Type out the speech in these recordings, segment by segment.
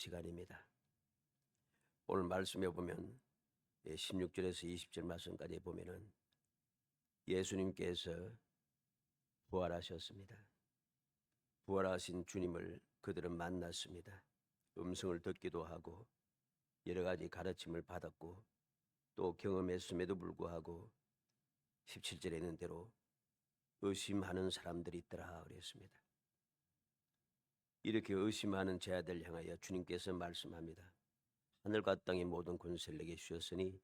시간입니다. 오늘 말씀에 보면 16절에서 20절 말씀까지 보면은 예수님께서 부활하셨습니다. 부활하신 주님을 그들은 만났습니다. 음성을 듣기도 하고 여러 가지 가르침을 받았고 또 경험했음에도 불구하고 17절에 있는 대로 의심하는 사람들이 있더라 그랬습니다. 이렇게 의심하는 자들 향하여 주님께서 말씀합니다. 하늘과 땅의 모든 권세를 내게 주셨으니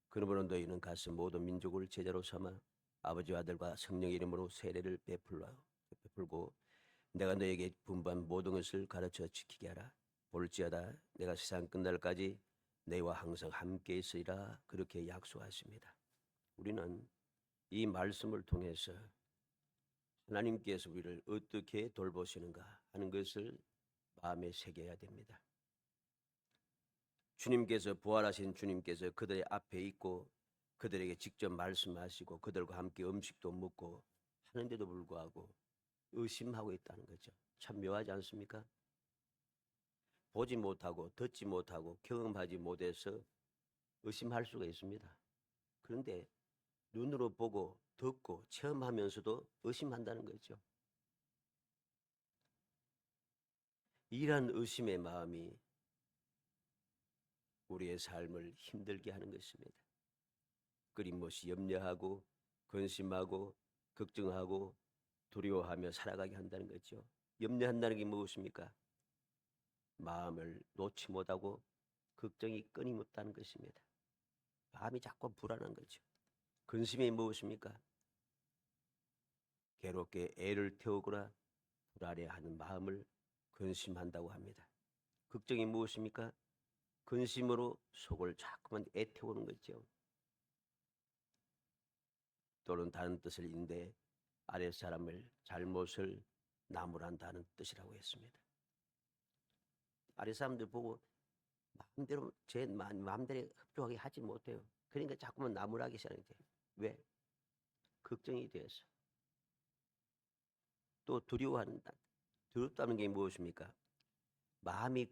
그러므로 너희는 가서 모든 민족을 제자로 삼아 아버지와 아들과 성령의 이름으로 세례를 베풀고 내가 너에게 분부한 모든 것을 가르쳐 지키게 하라. 볼지어다 내가 세상 끝날까지 너희와 항상 함께 있으리라. 그렇게 약속하십니다. 우리는 이 말씀을 통해서 하나님께서 우리를 어떻게 돌보시는가 하는 것을 마음에 새겨야 됩니다. 주님께서 부활하신 주님께서 그들의 앞에 있고 그들에게 직접 말씀하시고 그들과 함께 음식도 먹고 하는데도 불구하고 의심하고 있다는 거죠. 참 묘하지 않습니까? 보지 못하고 듣지 못하고 경험하지 못해서 의심할 수가 있습니다. 그런데 눈으로 보고 듣고 체험하면서도 의심한다는 거죠. 이러한 의심의 마음이 우리의 삶을 힘들게 하는 것입니다. 끊임없이 염려하고 근심하고 걱정하고 두려워하며 살아가게 한다는 거죠. 염려한다는 게 무엇입니까? 마음을 놓지 못하고 걱정이 끊임없다는 것입니다. 마음이 자꾸 불안한 거죠. 근심이 무엇입니까? 괴롭게 애를 태우거나 불안해하는 마음을 근심한다고 합니다. 걱정이 무엇입니까? 근심으로 속을 자꾸만 애태우는 거죠. 또는 다른 뜻을 인데 아랫사람을 잘못을 나무란다는 뜻이라고 했습니다. 아랫사람들 보고 마음대로 제 마음대로 흡족하게 하지 못해요. 그러니까 자꾸만 나무라기 시작해요. 왜? 걱정이 돼서. 또 두려워한다. 두렵다는 게 무엇입니까? 마음이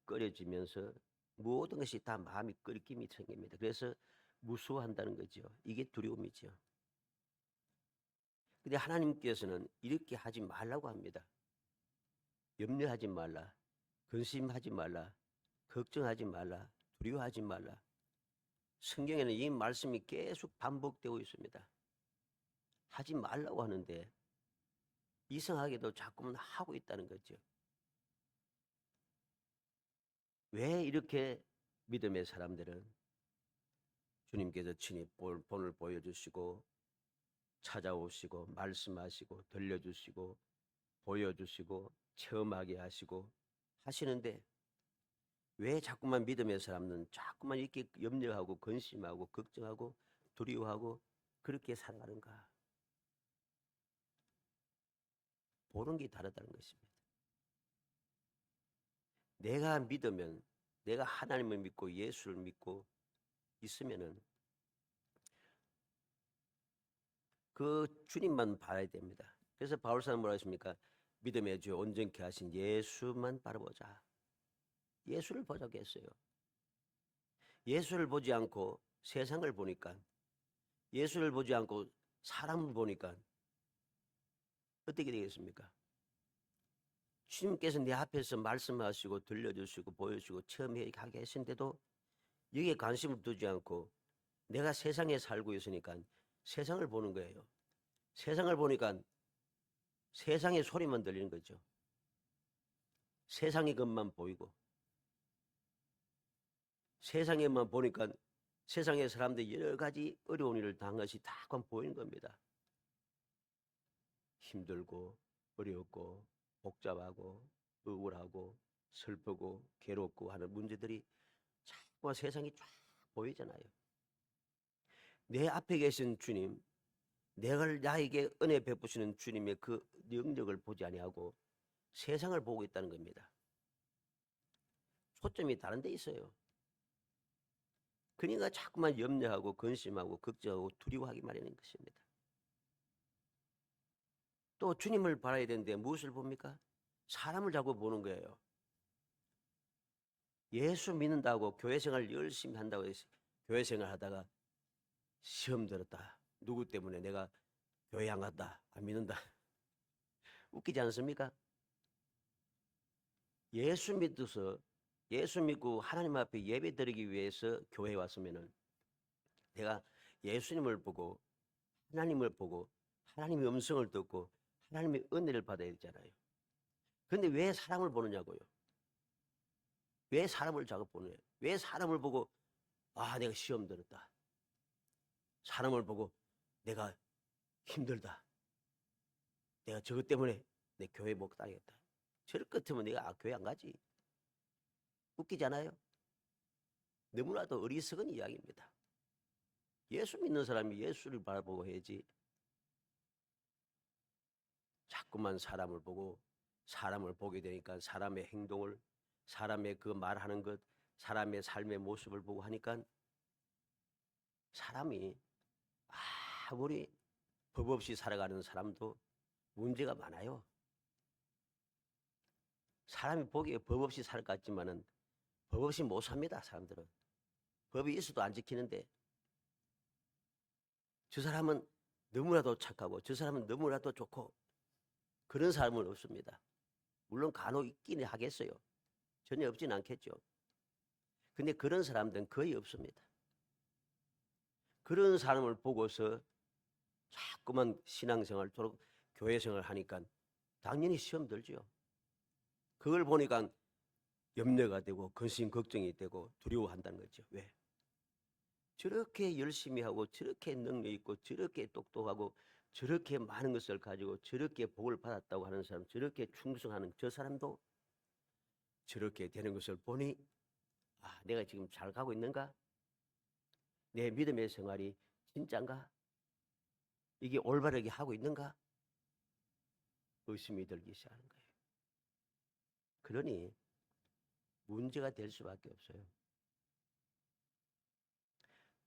꺼려지면서 모든 것이 다 마음이 끓김이 생깁니다. 그래서 무서워한다는 거죠. 이게 두려움이죠. 근데 하나님께서는 이렇게 하지 말라고 합니다. 염려하지 말라. 근심하지 말라. 걱정하지 말라. 두려워하지 말라. 성경에는 이 말씀이 계속 반복되고 있습니다. 하지 말라고 하는데 이상하게도 자꾸만 하고 있다는 거죠. 왜 이렇게 믿음의 사람들은 주님께서 친히 본을 보여주시고 찾아오시고 말씀하시고 들려주시고 보여주시고 체험하게 하시고 하시는데 왜 자꾸만 믿음의 사람은 자꾸만 이렇게 염려하고 근심하고 걱정하고 두려워하고 그렇게 살아가는가? 보는 게 다르다는 것입니다. 내가 믿으면 내가 하나님을 믿고 예수를 믿고 있으면은 그 주님만 봐야 됩니다. 그래서 바울사는 뭐라 했습니까? 믿음의 주 온전케 하신 예수만 바라보자. 예수를 보자고 했어요. 예수를 보지 않고 세상을 보니까 예수를 보지 않고 사람을 보니까 어떻게 되겠습니까? 주님께서 내 앞에서 말씀하시고 들려주시고 보여주시고 체험하게 하신데도 여기에 관심을 두지 않고 내가 세상에 살고 있으니까 세상을 보는 거예요. 세상을 보니까 세상의 소리만 들리는 거죠. 세상의 것만 보이고 세상에만 보니까 세상의 사람들이 여러 가지 어려운 일을 당한 것이 다 보이는 겁니다. 힘들고 어렵고 복잡하고 억울하고 슬프고 괴롭고 하는 문제들이 자꾸 세상이 쫙 보이잖아요. 내 앞에 계신 주님, 나에게 은혜 베푸시는 주님의 그 능력을 보지 아니하고 세상을 보고 있다는 겁니다. 초점이 다른 데 있어요. 그러니까 자꾸만 염려하고 근심하고 걱정하고 두려워하기 마련인 것입니다. 또 주님을 바라야 되는데 무엇을 봅니까? 사람을 자꾸 보는 거예요. 예수 믿는다고 교회 생활 열심히 한다고 해서 교회 생활 하다가 시험 들었다. 누구 때문에 내가 교회 안 갔다. 안 믿는다. 웃기지 않습니까? 예수 믿어서 예수 믿고 하나님 앞에 예배 드리기 위해서 교회에 왔으면은 내가 예수님을 보고 하나님을 보고 하나님의 음성을 듣고 하나님의 은혜를 받아야 되잖아요. 그런데 왜 사람을 보느냐고요? 왜 사람을 자꾸 보느냐? 왜 사람을 보고 아 내가 시험 들었다. 사람을 보고 내가 힘들다. 내가 저것 때문에 내 교회 못 가겠다. 저럴 것 같으면 내가 교회 안 가지. 웃기잖아요. 너무나도 어리석은 이야기입니다. 예수 믿는 사람이 예수를 바라보고 해야지. 자꾸만 사람을 보고 사람을 보게 되니까 사람의 행동을 사람의 그 말하는 것 사람의 삶의 모습을 보고 하니까 사람이 아무리 법 없이 살아가는 사람도 문제가 많아요. 사람이 보기에 법 없이 살 것 같지만은 법 없이 못 삽니다. 사람들은. 법이 있어도 안 지키는데 저 사람은 너무나도 착하고 저 사람은 너무나도 좋고 그런 사람은 없습니다. 물론 간혹 있긴 하겠어요. 전혀 없진 않겠죠. 근데 그런 사람들은 거의 없습니다. 그런 사람을 보고서 자꾸만 신앙생활, 교회생활을 하니까 당연히 시험 들죠. 그걸 보니까 염려가 되고 근심 걱정이 되고 두려워한다는 거죠. 왜? 저렇게 열심히 하고 저렇게 능력 있고 저렇게 똑똑하고 저렇게 많은 것을 가지고 저렇게 복을 받았다고 하는 사람, 저렇게 충성하는 저 사람도 저렇게 되는 것을 보니 아, 내가 지금 잘 가고 있는가? 내 믿음의 생활이 진짠가? 이게 올바르게 하고 있는가? 의심이 들기 시작하는 거예요. 그러니 문제가 될 수밖에 없어요.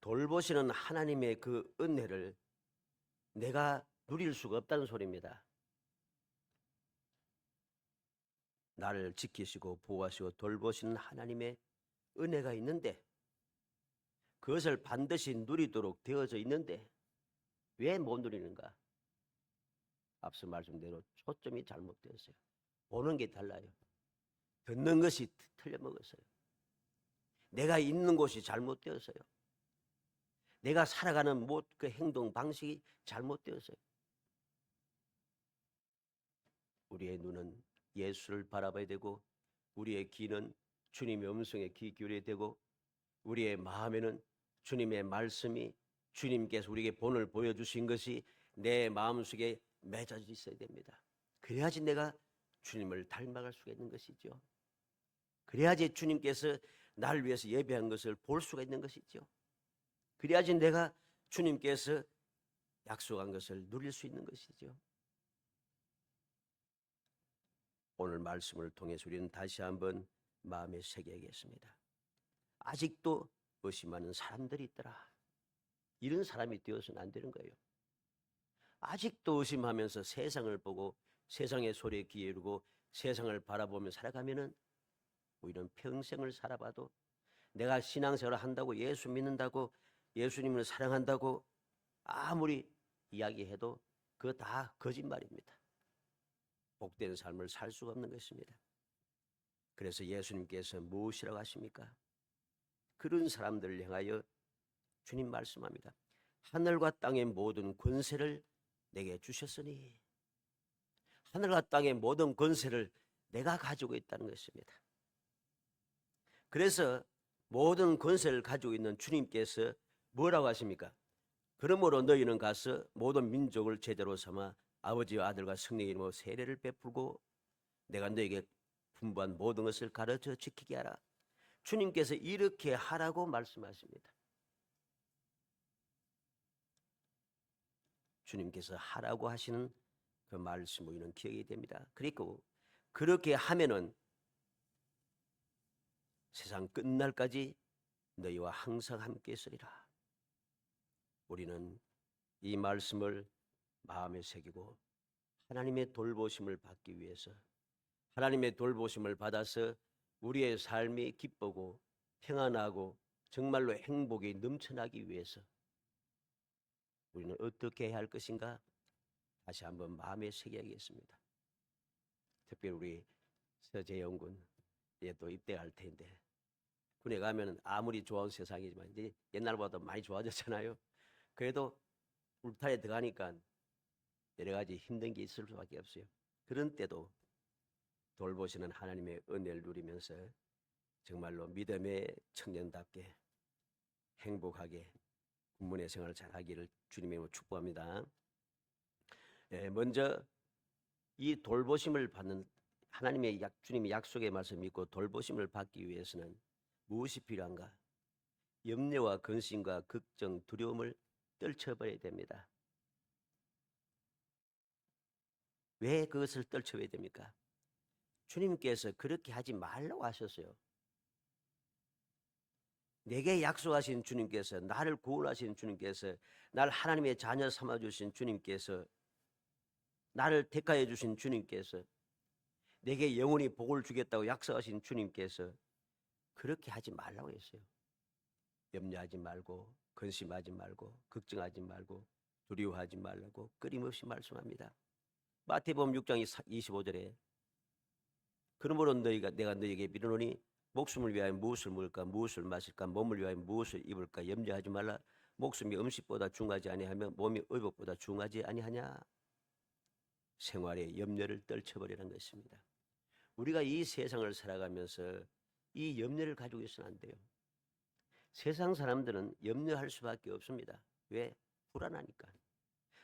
돌보시는 하나님의 그 은혜를 내가 누릴 수가 없다는 소리입니다. 나를 지키시고 보호하시고 돌보시는 하나님의 은혜가 있는데 그것을 반드시 누리도록 되어져 있는데 왜 못 누리는가? 앞서 말씀대로 초점이 잘못되었어요. 보는 게 달라요. 듣는 것이 틀려먹었어요. 내가 있는 곳이 잘못되었어요. 내가 살아가는 그 행동 방식이 잘못되었어요. 우리의 눈은 예수를 바라봐야 되고 우리의 귀는 주님의 음성에 귀 기울여야 되고 우리의 마음에는 주님의 말씀이 주님께서 우리에게 본을 보여주신 것이 내 마음속에 맺어져 있어야 됩니다. 그래야지 내가 주님을 닮아갈 수가 있는 것이죠. 그래야지 주님께서 나를 위해서 예배한 것을 볼 수가 있는 것이죠. 그래야지 내가 주님께서 약속한 것을 누릴 수 있는 것이죠. 오늘 말씀을 통해서 우리는 다시 한번 마음에 새겨야겠습니다. 아직도 의심하는 사람들이 있더라. 이런 사람이 되어서는 안 되는 거예요. 아직도 의심하면서 세상을 보고 세상의 소리에 귀 기울이고 세상을 바라보며 살아가면은 우리는 평생을 살아봐도 내가 신앙생활을 한다고 예수 믿는다고 예수님을 사랑한다고 아무리 이야기해도 그거 다 거짓말입니다. 복된 삶을 살 수가 없는 것입니다. 그래서 예수님께서 무엇이라고 하십니까? 그런 사람들을 향하여 주님 말씀합니다. 하늘과 땅의 모든 권세를 내게 주셨으니 하늘과 땅의 모든 권세를 내가 가지고 있다는 것입니다. 그래서 모든 권세를 가지고 있는 주님께서 뭐라고 하십니까? 그러므로 너희는 가서 모든 민족을 제대로 삼아 아버지와 아들과 성령의 이름으로 세례를 베풀고 내가 너에게 분부한 모든 것을 가르쳐 지키게 하라. 주님께서 이렇게 하라고 말씀하십니다. 주님께서 하라고 하시는 그 말씀 우리는 기억이 됩니다. 그리고 그렇게 하면은 세상 끝날까지 너희와 항상 함께 있으리라. 우리는 이 말씀을 마음에 새기고 하나님의 돌보심을 받기 위해서 하나님의 돌보심을 받아서 우리의 삶이 기쁘고 평안하고 정말로 행복이 넘쳐나기 위해서 우리는 어떻게 해야 할 것인가? 다시 한번 마음에 새겨야겠습니다. 특별히 우리 서재영 군 또 입대할 텐데 군에 가면은 아무리 좋은 세상이지만 이제 옛날보다 많이 좋아졌잖아요. 그래도 울타리에 들어가니까 여러 가지 힘든 게 있을 수밖에 없어요. 그런 때도 돌보시는 하나님의 은혜를 누리면서 정말로 믿음의 청년답게 행복하게 군문의 생활을 잘하기를 주님의 이름으로 축복합니다. 먼저 이 돌보심을 받는 하나님의 주님의 약속의 말씀 믿고 돌보심을 받기 위해서는 무엇이 필요한가? 염려와 근심과 걱정, 두려움을 떨쳐버려야 됩니다. 왜 그것을 떨쳐버려야 됩니까? 주님께서 그렇게 하지 말라고 하셨어요. 내게 약속하신 주님께서, 나를 구원하신 주님께서, 나를 하나님의 자녀 삼아주신 주님께서, 나를 택하여 주신 주님께서, 내게 영원히 복을 주겠다고 약속하신 주님께서 그렇게 하지 말라고 했어요. 염려하지 말고, 근심하지 말고, 걱정하지 말고, 두려워하지 말라고 끊임없이 말씀합니다. 마태복음 6장 25절에 그러므로 내가 너희에게 미루노니 목숨을 위하여 무엇을 먹을까, 무엇을 마실까, 몸을 위하여 무엇을 입을까 염려하지 말라. 목숨이 음식보다 중하지 아니하며 몸이 의복보다 중하지 아니하냐. 생활의 염려를 떨쳐버리는 것입니다. 우리가 이 세상을 살아가면서 이 염려를 가지고 있어는 안 돼요. 세상 사람들은 염려할 수밖에 없습니다. 왜? 불안하니까.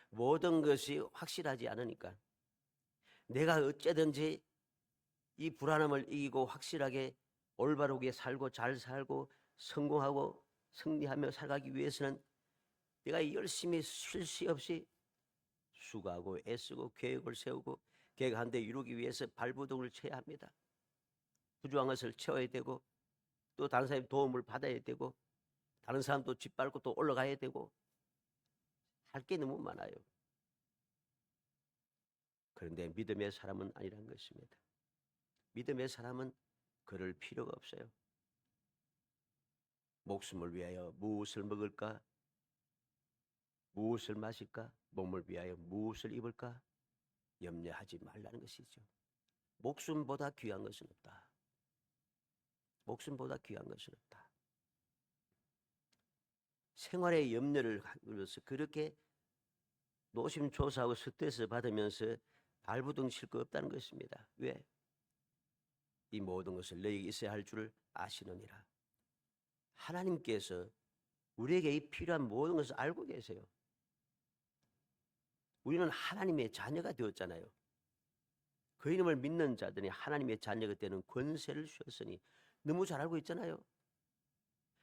모든 것이 확실하지 않으니까. 내가 어째든지 이 불안함을 이기고 확실하게 올바르게 살고 잘 살고 성공하고 승리하며 살아가기 위해서는 내가 열심히 쉴 새 없이 수고하고 애쓰고 계획을 세우고 계획한 데 이루기 위해서 발버둥을 쳐야 합니다. 부족한 것을 채워야 되고 또 다른 사람의 도움을 받아야 되고 다른 사람도 짓밟고 또 올라가야 되고 할 게 너무 많아요. 그런데 믿음의 사람은 아니란 것입니다. 믿음의 사람은 그럴 필요가 없어요. 목숨을 위하여 무엇을 먹을까? 무엇을 마실까? 몸을 위하여 무엇을 입을까? 염려하지 말라는 것이죠. 목숨보다 귀한 것은 없다. 목숨보다 귀한 것은 없다. 생활의 염려를 하면서 그렇게 노심초사하고 스트레스 받으면서 발부둥 칠 거 없다는 것입니다. 왜? 이 모든 것을 너희에게 있어야 할 줄을 아시느니라. 하나님께서 우리에게 이 필요한 모든 것을 알고 계세요. 우리는 하나님의 자녀가 되었잖아요. 그 이름을 믿는 자들이 하나님의 자녀가 되는 권세를 주셨으니 너무 잘 알고 있잖아요.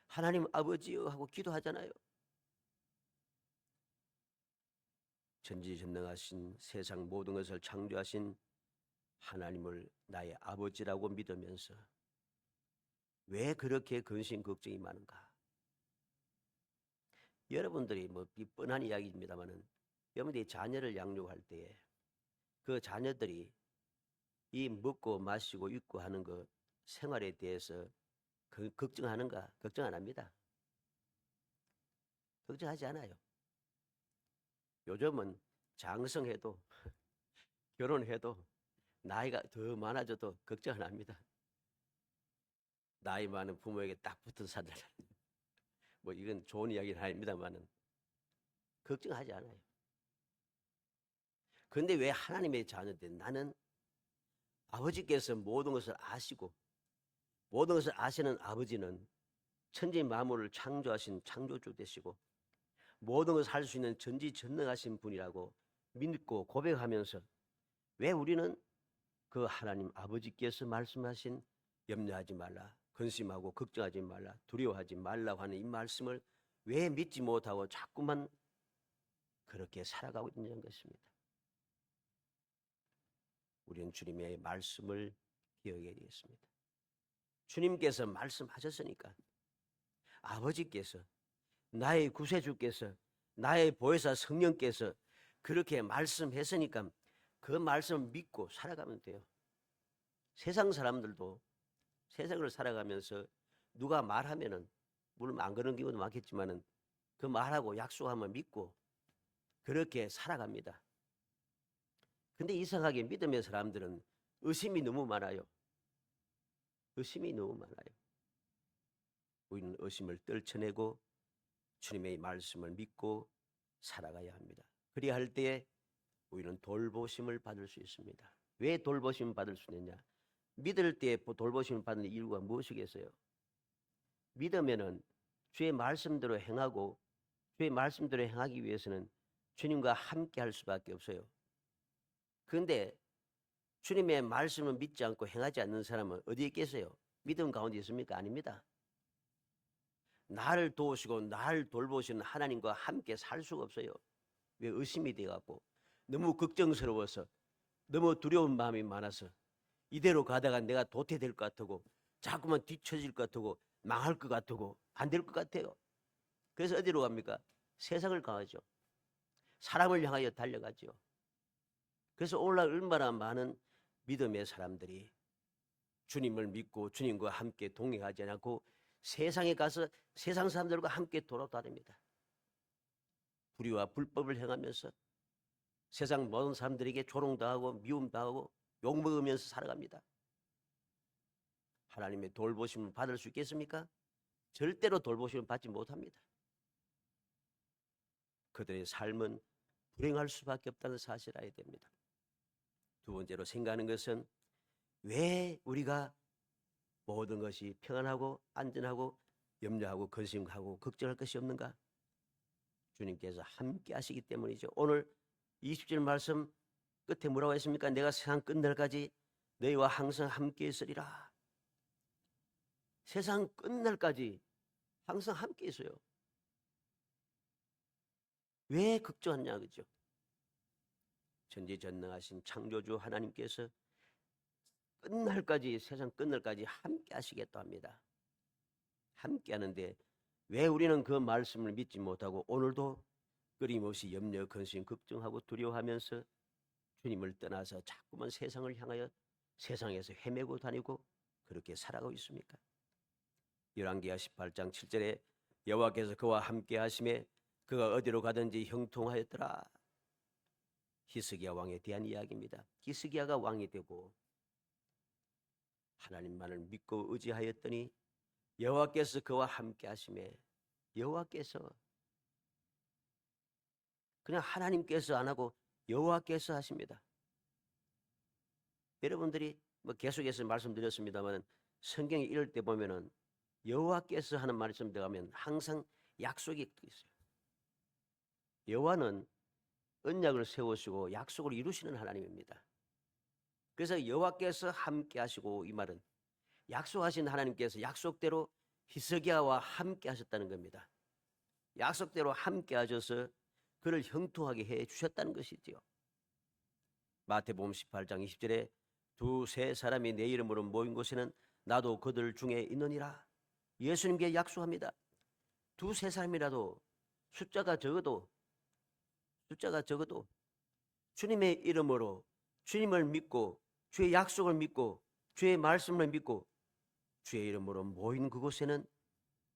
하나님 아버지여 하고 기도하잖아요. 전지전능하신 세상 모든 것을 창조하신 하나님을 나의 아버지라고 믿으면서 왜 그렇게 근심 걱정이 많은가? 여러분들이 뭐 뻔한 이야기입니다만은 여러분들이 자녀를 양육할 때에 그 자녀들이 이 먹고 마시고 입고 하는 그 생활에 대해서 걱정하는가? 걱정 안 합니다. 걱정하지 않아요. 요즘은 장성해도 결혼해도 나이가 더 많아져도 걱정 안 합니다. 나이 많은 부모에게 딱 붙은 사들. 뭐 이건 좋은 이야기는 아닙니다만은 걱정하지 않아요. 그런데 왜 하나님의 자녀들 나는 아버지께서 모든 것을 아시고 모든 것을 아시는 아버지는 천지 만물을 창조하신 창조주 되시고 모든 것을 할 수 있는 전지전능하신 분이라고 믿고 고백하면서 왜 우리는 그 하나님 아버지께서 말씀하신 염려하지 말라, 근심하고 걱정하지 말라, 두려워하지 말라고 하는 이 말씀을 왜 믿지 못하고 자꾸만 그렇게 살아가고 있는 것입니다. 우리는 주님의 말씀을 기억해야 되겠습니다. 주님께서 말씀하셨으니까 아버지께서 나의 구세주께서 나의 보혜사 성령께서 그렇게 말씀했으니까 그 말씀을 믿고 살아가면 돼요. 세상 사람들도 세상을 살아가면서 누가 말하면은 물론 안 그런 경우도 많겠지만은 그 말하고 약속하면 믿고 그렇게 살아갑니다. 근데 이상하게 믿음의 사람들은 의심이 너무 많아요. 의심이 너무 많아요. 우리는 의심을 떨쳐내고 주님의 말씀을 믿고 살아가야 합니다. 그리야 할 때에 우리는 돌보심을 받을 수 있습니다. 왜 돌보심을 받을 수 있느냐? 믿을 때 돌보심을 받는 이유가 무엇이겠어요? 믿으면은 주의 말씀대로 행하고 주의 말씀대로 행하기 위해서는 주님과 함께 할 수밖에 없어요. 그런데 주님의 말씀을 믿지 않고 행하지 않는 사람은 어디에 있겠어요? 믿음 가운데 있습니까? 아닙니다. 나를 도우시고 나를 돌보시는 하나님과 함께 살 수가 없어요. 왜? 의심이 돼갖고 너무 걱정스러워서 너무 두려운 마음이 많아서 이대로 가다가 내가 도태될 것 같고 자꾸만 뒤처질 것 같고 망할 것 같고 안 될 것 같아요. 그래서 어디로 갑니까? 세상을 가죠. 사람을 향하여 달려가죠. 그래서 오늘날 얼마나 많은 믿음의 사람들이 주님을 믿고 주님과 함께 동행하지 않고 세상에 가서 세상 사람들과 함께 돌아다닙니다. 불의와 불법을 행하면서 세상 모든 사람들에게 조롱당하고 미움당하고 욕먹으면서 살아갑니다. 하나님의 돌보심을 받을 수 있겠습니까? 절대로 돌보심을 받지 못합니다. 그들의 삶은 불행할 수밖에 없다는 사실을 알아야 됩니다. 두 번째로 생각하는 것은 왜 우리가 모든 것이 평안하고 안전하고 염려하고 근심하고 걱정할 것이 없는가? 주님께서 함께 하시기 때문이죠. 오늘 20절 말씀 끝에 뭐라고 했습니까? 내가 세상 끝날까지 너희와 항상 함께 있으리라. 세상 끝날까지 항상 함께 있어요. 왜 걱정하냐 그죠? 전지전능하신 창조주 하나님께서 끝날까지 세상 끝날까지 함께 하시겠다 합니다. 함께 하는데 왜 우리는 그 말씀을 믿지 못하고 오늘도 끊임없이 염려, 근심, 걱정하고 두려워하면서 주님을 떠나서 자꾸만 세상을 향하여 세상에서 헤매고 다니고 그렇게 살아가고 있습니까? 열왕기하 18장 7절에 여호와께서 그와 함께 하심에 그가 어디로 가든지 형통하였더라. 히스기야 왕에 대한 이야기입니다. 히스기야가 왕이 되고 하나님만을 믿고 의지하였더니 여호와께서 그와 함께 하심에 여호와께서 그냥 하나님께서 안 하고 여호와께서 하십니다. 여러분들이 뭐 계속해서 말씀드렸습니다만 성경에 이럴 때 보면은 여호와께서 하는 말씀 들어가면 항상 약속이 있어요. 여호와는 언약을 세우시고 약속을 이루시는 하나님입니다. 그래서 여호와께서 함께 하시고 이 말은 약속하신 하나님께서 약속대로 히스기야와 함께 하셨다는 겁니다. 약속대로 함께 하셔서 그를 형통하게 해 주셨다는 것이지요. 마태복음 18장 20절에 두세 사람이 내 이름으로 모인 곳에는 나도 그들 중에 있느니라. 예수님께 약속합니다. 두세 사람이라도 숫자가 적어도 주님의 이름으로 주님을 믿고 주의 약속을 믿고 주의 말씀을 믿고 주의 이름으로 모인 그곳에는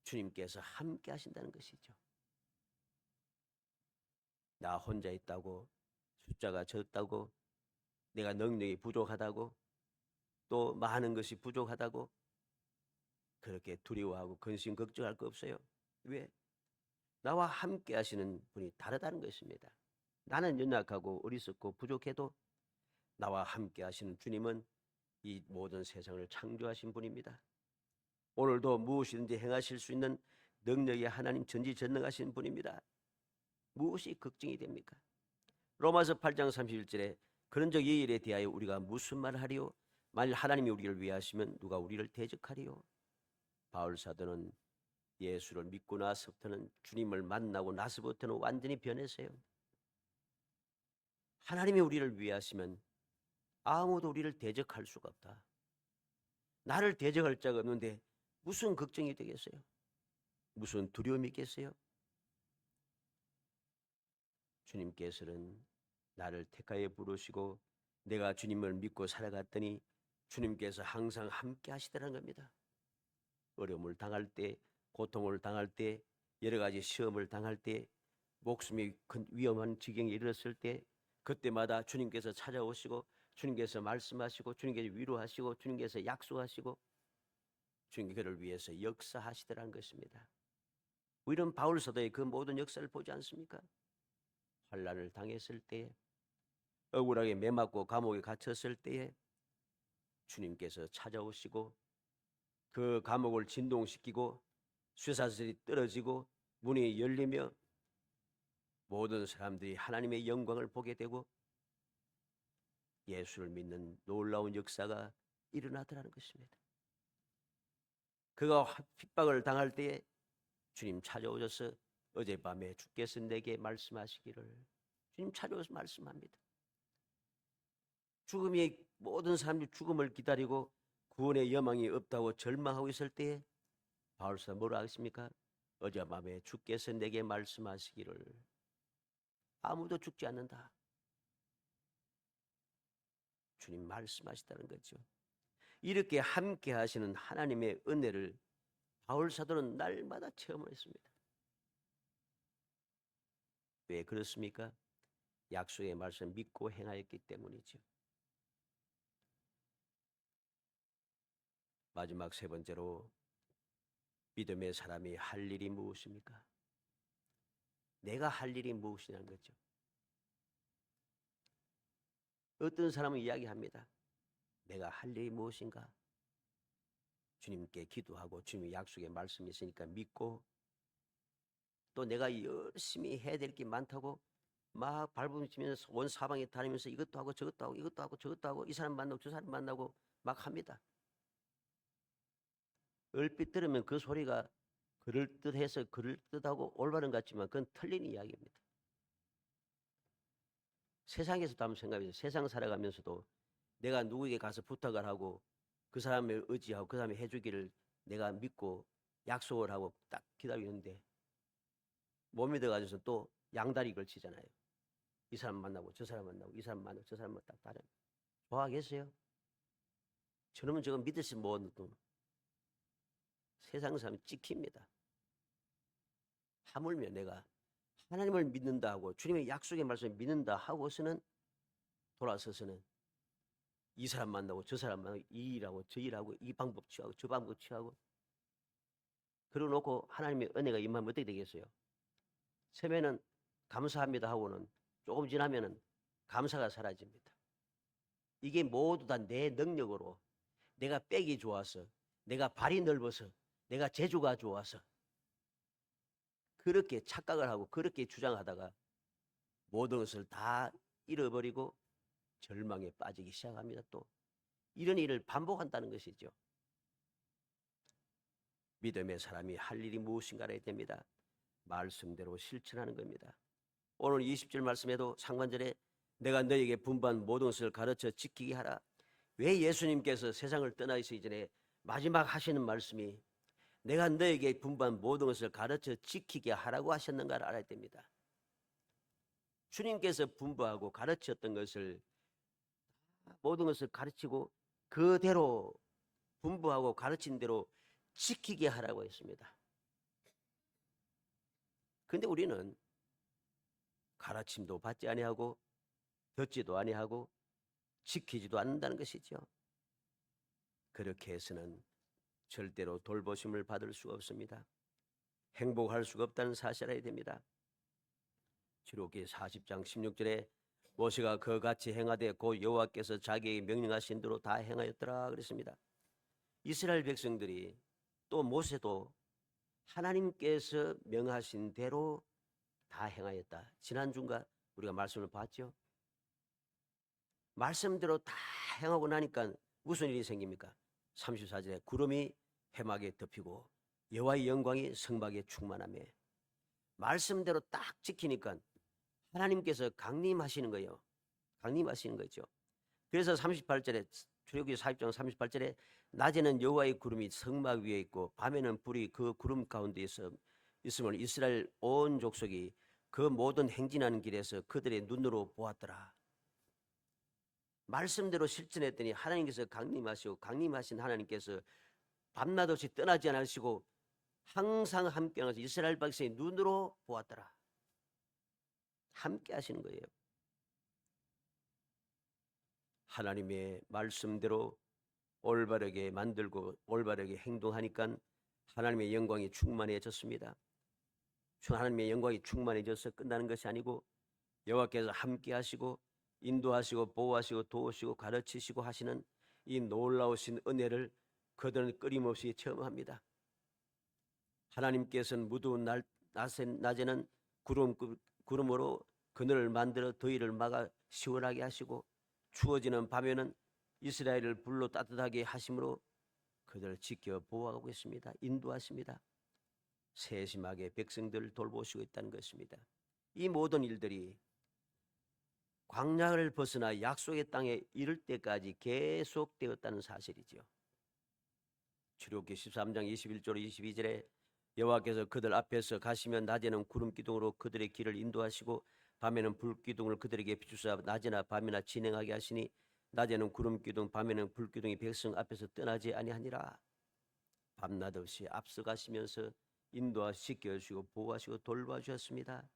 주님께서 함께 하신다는 것이죠. 나 혼자 있다고 숫자가 적다고 내가 능력이 부족하다고 또 많은 것이 부족하다고 그렇게 두려워하고 근심 걱정할 거 없어요. 왜? 나와 함께 하시는 분이 다르다는 것입니다. 나는 연약하고 어리석고 부족해도 나와 함께 하시는 주님은 이 모든 세상을 창조하신 분입니다. 오늘도 무엇이든지 행하실 수 있는 능력의 하나님 전지전능하신 분입니다. 무엇이 걱정이 됩니까? 로마서 8장 31절에 그런즉 이 일에 대하여 우리가 무슨 말을 하리요? 만일 하나님이 우리를 위하시면 누가 우리를 대적하리요? 바울 사도는 예수를 믿고 나서부터는 주님을 만나고 나서부터는 완전히 변했어요. 하나님이 우리를 위하시면 아무도 우리를 대적할 수가 없다. 나를 대적할 자가 없는데 무슨 걱정이 되겠어요? 무슨 두려움이 있겠어요? 주님께서는 나를 택하여 부르시고 내가 주님을 믿고 살아갔더니 주님께서 항상 함께 하시더라는 겁니다. 어려움을 당할 때, 고통을 당할 때, 여러 가지 시험을 당할 때, 목숨이 위험한 지경에 이르렀을 때, 그때마다 주님께서 찾아오시고 주님께서 말씀하시고 주님께서 위로하시고 주님께서 약속하시고 주님께 그를 위해서 역사하시더라는 것입니다. 우리는 바울 사도의 그 모든 역사를 보지 않습니까? 환난을 당했을 때에, 억울하게 매맞고 감옥에 갇혔을 때에 주님께서 찾아오시고 그 감옥을 진동시키고 쇠사슬이 떨어지고 문이 열리며 모든 사람들이 하나님의 영광을 보게 되고 예수를 믿는 놀라운 역사가 일어나더라는 것입니다. 그가 핍박을 당할 때에 주님 찾아오셔서 어젯밤에 주께서 내게 말씀하시기를, 주님 찾아오셔서 말씀합니다. 죽음이, 모든 사람들이 죽음을 기다리고 구원의 여망이 없다고 절망하고 있을 때에 바울서 뭐라 하겠습니까? 어젯밤에 주께서 내게 말씀하시기를 아무도 죽지 않는다. 주님 말씀하시다는 거죠. 이렇게 함께 하시는 하나님의 은혜를 바울 사도는 날마다 체험을 했습니다. 왜 그렇습니까? 약속의 말씀을 믿고 행하였기 때문이죠. 마지막 세 번째로, 믿음의 사람이 할 일이 무엇입니까? 내가 할 일이 무엇이냐는 거죠. 어떤 사람은 이야기합니다. 내가 할 일이 무엇인가? 주님께 기도하고 주님의 약속의 말씀이 있으니까 믿고, 또 내가 열심히 해야 될 게 많다고 막 발버둥치면서 온 사방에 다니면서 이것도 하고 저것도 하고 이것도 하고 저것도 하고 이 사람 만나고 저 사람 만나고 막 합니다. 얼핏 들으면 그 소리가 그럴듯해서 그럴듯하고 올바른 것 같지만 그건 틀린 이야기입니다. 세상에서도 한번 생각해보세요. 세상 살아가면서도 내가 누구에게 가서 부탁을 하고 그 사람을 의지하고 그 사람이 해주기를 내가 믿고 약속을 하고 딱 기다리는데 못 믿어가지고서 또 양다리 걸치잖아요. 이 사람 만나고 저 사람 만나고 이 사람 만나고 저 사람 만나고 딱 다른. 좋아하겠어요? 저놈은 저거 믿으시 뭐든 세상 사람이 찍힙니다. 하물며 내가 하나님을 믿는다 하고 주님의 약속의 말씀을 믿는다 하고서는 돌아서서는 이 사람 만나고 저 사람 만나고 이 일하고 저 일하고 이 방법 취하고 저 방법 취하고 그러고 놓고 하나님의 은혜가 임하면 어떻게 되겠어요? 처음에는 감사합니다 하고는 조금 지나면은 감사가 사라집니다. 이게 모두 다 내 능력으로, 내가 빽이 좋아서, 내가 발이 넓어서, 내가 재주가 좋아서 그렇게 착각을 하고 그렇게 주장하다가 모든 것을 다 잃어버리고 절망에 빠지기 시작합니다. 또 이런 일을 반복한다는 것이죠. 믿음의 사람이 할 일이 무엇인가를 해야 됩니다. 말씀대로 실천하는 겁니다. 오늘 20절 말씀에도 상반절에 내가 너에게 분부한 모든 것을 가르쳐 지키게 하라. 왜 예수님께서 세상을 떠나시기 전에 마지막 하시는 말씀이 내가 너에게 분부한 모든 것을 가르쳐 지키게 하라고 하셨는가를 알아야 됩니다. 주님께서 분부하고 가르쳤던 것을, 모든 것을 가르치고 그대로 분부하고 가르친 대로 지키게 하라고 했습니다. 그런데 우리는 가르침도 받지 아니하고 듣지도 아니하고 지키지도 않는다는 것이죠. 그렇게 해서는 절대로 돌보심을 받을 수가 없습니다. 행복할 수가 없다는 사실을 알아야 됩니다. 주록기 40장 16절에 모세가 그같이 행하되 곧 여호와께서 자기에게 명령하신 대로 다 행하였더라 그랬습니다. 이스라엘 백성들이 또 모세도 하나님께서 명하신 대로 다 행하였다. 지난주인가 우리가 말씀을 봤죠. 말씀대로 다 행하고 나니까 무슨 일이 생깁니까? 34절에 구름이 회막에 덮이고 여호와의 영광이 성막에 충만하며, 말씀대로 딱 지키니까 하나님께서 강림하시는 거예요. 강림하시는 거죠. 그래서 38절에, 출애굽기 40장 38절에 낮에는 여호와의 구름이 성막 위에 있고 밤에는 불이 그 구름 가운데 있음을 이스라엘 온 족속이 그 모든 행진하는 길에서 그들의 눈으로 보았더라. 말씀대로 실천했더니 하나님께서 강림하시고 강림하신 하나님께서 밤낮 없이 떠나지 않으시고 항상 함께 하셔서 이스라엘 백성이 눈으로 보았더라. 함께 하시는 거예요. 하나님의 말씀대로 올바르게 만들고 올바르게 행동하니까 하나님의 영광이 충만해졌습니다. 하나님의 영광이 충만해져서 끝나는 것이 아니고 여호와께서 함께 하시고 인도하시고 보호하시고 도우시고 가르치시고 하시는 이 놀라우신 은혜를 그들은 끊임없이 체험합니다. 하나님께서는 무더운 낮에는 구름으로 그늘을 만들어 더위를 막아 시원하게 하시고 추워지는 밤에는 이스라엘을 불로 따뜻하게 하심으로 그들을 지켜 보호하고 있습니다. 인도하십니다. 세심하게 백성들을 돌보시고 있다는 것입니다. 이 모든 일들이 광야를 벗어나 약속의 땅에 이를 때까지 계속되었다는 사실이지요. 출애굽기 13장 21절 22절에 여호와께서 그들 앞에서 가시면 낮에는 구름 기둥으로 그들의 길을 인도하시고 밤에는 불 기둥을 그들에게 비추사 낮이나 밤이나 진행하게 하시니 낮에는 구름 기둥 밤에는 불 기둥이 백성 앞에서 떠나지 아니하니라. 밤낮 없이 앞서가시면서 인도하시고 지켜주시고 보호하시고 돌봐주셨습니다.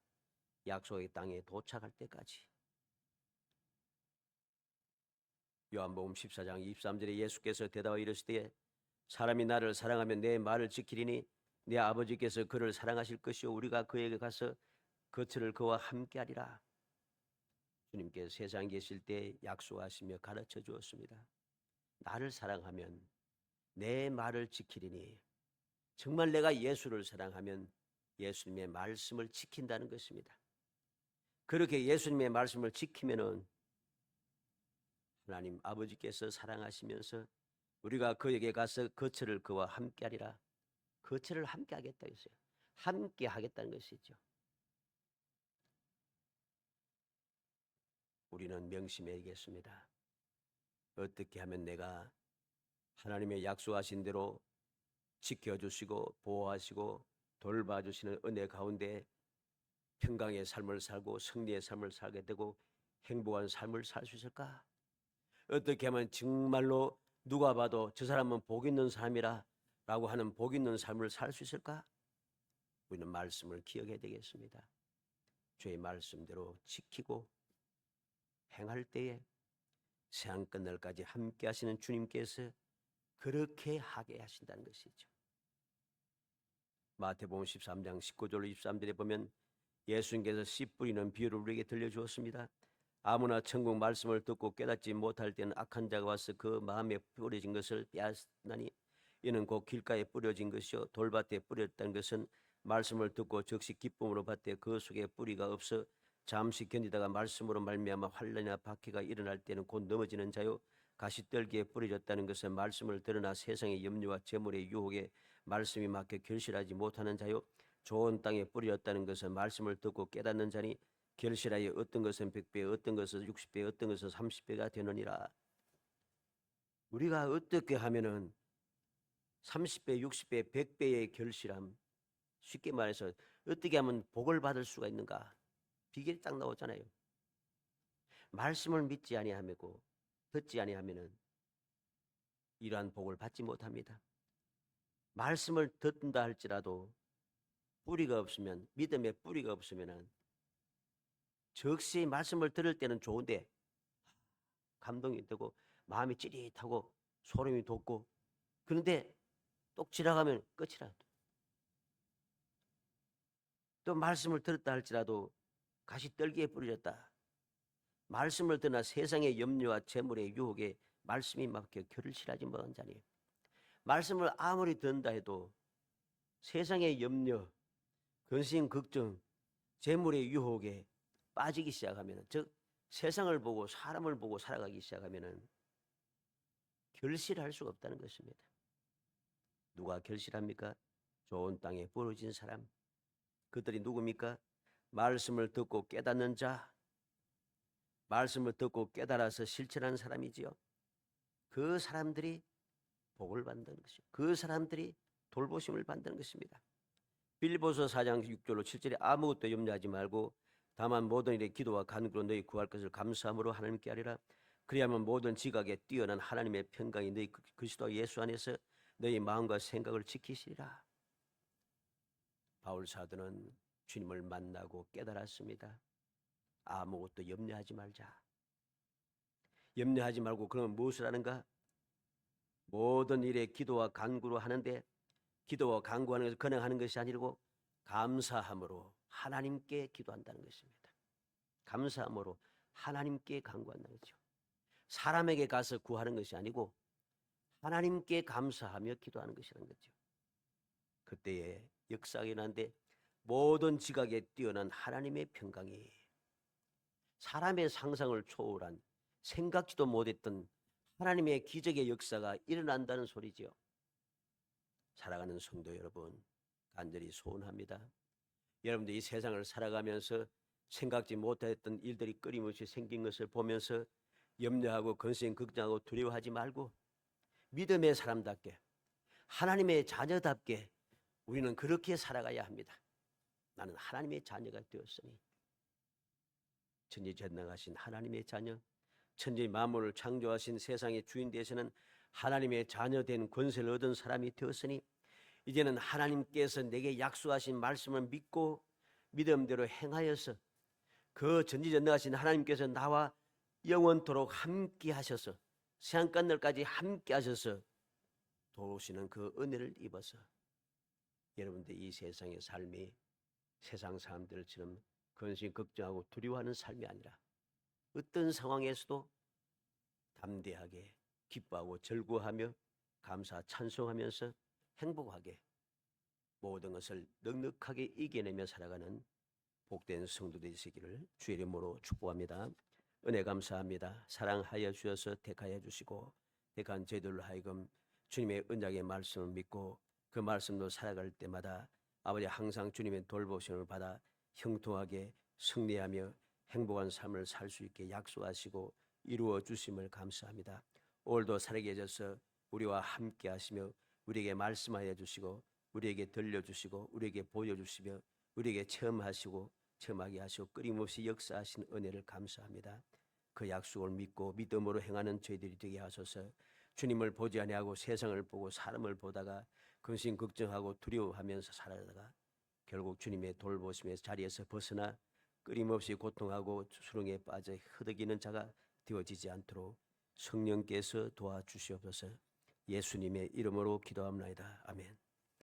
약속의 땅에 도착할 때까지. 요한복음 14장 23절에 예수께서 대답하여 이르시되 사람이 나를 사랑하면 내 말을 지키리니 내 아버지께서 그를 사랑하실 것이요 우리가 그에게 가서 그들을 그와 함께하리라. 주님께서 세상에 계실 때 약속하시며 가르쳐 주었습니다. 나를 사랑하면 내 말을 지키리니 정말 내가 예수를 사랑하면 예수님의 말씀을 지킨다는 것입니다. 그렇게 예수님의 말씀을 지키면은 하나님 아버지께서 사랑하시면서 우리가 그에게 가서 거처를 그와 함께하리라. 거처를 함께하겠다 했어요. 함께하겠다는 것이죠. 우리는 명심해야겠습니다. 어떻게 하면 내가 하나님의 약속하신 대로 지켜주시고 보호하시고 돌봐주시는 은혜 가운데 평강의 삶을 살고 승리의 삶을 살게 되고 행복한 삶을 살 수 있을까? 어떻게 하면 정말로 누가 봐도 저 사람은 복 있는 사람이라 라고 하는 복 있는 삶을 살 수 있을까? 우리는 말씀을 기억해야 되겠습니다. 주의 말씀대로 지키고 행할 때에 세상 끝날까지 함께 하시는 주님께서 그렇게 하게 하신다는 것이죠. 마태복음 13장 19절 23절에 보면 예수님께서 씨 뿌리는 비유를 우리에게 들려주었습니다. 아무나 천국 말씀을 듣고 깨닫지 못할 때는 악한 자가 와서 그 마음에 뿌려진 것을 빼앗나니 이는 곧 길가에 뿌려진 것이요 돌밭에 뿌렸다는 것은 말씀을 듣고 즉시 기쁨으로 받되 그 속에 뿌리가 없어 잠시 견디다가 말씀으로 말미암아 환난이나 박해가 일어날 때는 곧 넘어지는 자요 가시떨기에 뿌려졌다는 것은 말씀을 들으나 세상의 염려와 재물의 유혹에 말씀이 막혀 결실하지 못하는 자요 좋은 땅에 뿌려졌다는 것은 말씀을 듣고 깨닫는 자니 결실하여 어떤 것은 100배 어떤 것은 60배 어떤 것은 30배가 되느니라. 우리가 어떻게 하면은 30배 60배 100배의 결실함, 쉽게 말해서 어떻게 하면 복을 받을 수가 있는가? 비결이 딱 나오잖아요. 말씀을 믿지 아니하고 듣지 아니하면은 이러한 복을 받지 못합니다. 말씀을 듣는다 할지라도 뿌리가 없으면 믿음의 뿌리가 없으면은 즉시 말씀을 들을 때는 좋은데 감동이 되고 마음이 찌릿하고 소름이 돋고 그런데 똑 지나가면 끝이라. 또 말씀을 들었다 할지라도 가시떨기에 뿌려졌다. 말씀을 듣나 세상의 염려와 재물의 유혹에 말씀이 막혀 결실하지 못한 자니 말씀을 아무리 듣는다 해도 세상의 염려, 근심, 걱정, 재물의 유혹에 빠지기 시작하면 즉 세상을 보고 사람을 보고 살아가기 시작하면 결실할 수가 없다는 것입니다. 누가 결실합니까? 좋은 땅에 부러진 사람. 그들이 누굽니까? 말씀을 듣고 깨닫는 자, 말씀을 듣고 깨달아서 실천하는 사람이지요. 그 사람들이 복을 받는 것이요. 그 사람들이 돌보심을 받는 것입니다. 빌립보서 4장 6절로 7절에 아무것도 염려하지 말고 다만 모든 일에 기도와 간구로 너희 구할 것을 감사함으로 하나님께 하리라. 그리하면 모든 지각에 뛰어난 하나님의 평강이 너희 그리스도 예수 안에서 너희 마음과 생각을 지키시리라. 바울 사도는 주님을 만나고 깨달았습니다. 아무것도 염려하지 말자. 염려하지 말고 그러면 무엇을 하는가? 모든 일에 기도와 간구로 하는데, 기도와 간구하는 것을 그냥 하는 것이 아니고 감사함으로 하나님께 기도한다는 것입니다. 감사함으로 하나님께 간구한다는 거죠. 사람에게 가서 구하는 것이 아니고 하나님께 감사하며 기도하는 것이라는 거죠. 그때에 역사가 일어나는데 모든 지각에 뛰어난 하나님의 평강이 사람의 상상을 초월한 생각지도 못했던 하나님의 기적의 역사가 일어난다는 소리지요. 살아가는 성도 여러분, 간절히 소원합니다. 여러분들 이 세상을 살아가면서 생각지 못했던 일들이 끊임없이 생긴 것을 보면서 염려하고 근심 걱정하고 두려워하지 말고 믿음의 사람답게 하나님의 자녀답게 우리는 그렇게 살아가야 합니다. 나는 하나님의 자녀가 되었으니, 전지전능하신 하나님의 자녀, 천지 만물을 창조하신 세상의 주인 되시는 하나님의 자녀된 권세를 얻은 사람이 되었으니 이제는 하나님께서 내게 약속하신 말씀을 믿고 믿음대로 행하여서 그 전지전능하신 하나님께서 나와 영원토록 함께 하셔서 세상 끝날까지 함께 하셔서 도우시는 그 은혜를 입어서 여러분들 이 세상의 삶이 세상 사람들처럼 근심 걱정하고 두려워하는 삶이 아니라 어떤 상황에서도 담대하게 기뻐하고 즐거워하며 감사 찬송하면서 행복하게 모든 것을 넉넉하게 이겨내며 살아가는 복된 성도 되시기를 주의 이름으로 축복합니다. 은혜 감사합니다. 사랑하여 주셔서 택하여 주시고 택한 저희들로 하여금 주님의 언약의 말씀을 믿고 그 말씀으로 살아갈 때마다 아버지 항상 주님의 돌보심을 받아 형통하게 승리하며 행복한 삶을 살 수 있게 약속하시고 이루어 주심을 감사합니다. 오늘도 살게 해줘서 우리와 함께 하시며 우리에게 말씀하여 주시고 우리에게 들려주시고 우리에게 보여주시며 우리에게 체험하게 하시고 끊임없이 역사하신 은혜를 감사합니다. 그 약속을 믿고 믿음으로 행하는 저희들이 되게 하소서. 주님을 보지 아니하고 세상을 보고 사람을 보다가 근심 걱정하고 두려워하면서 살아가다가 결국 주님의 돌보심의 자리에서 벗어나 끊임없이 고통하고 수렁에 빠져 흐득이는 자가 되어지지 않도록 성령께서 도와주시옵소서. 예수님의 이름으로 기도합니다. 아멘.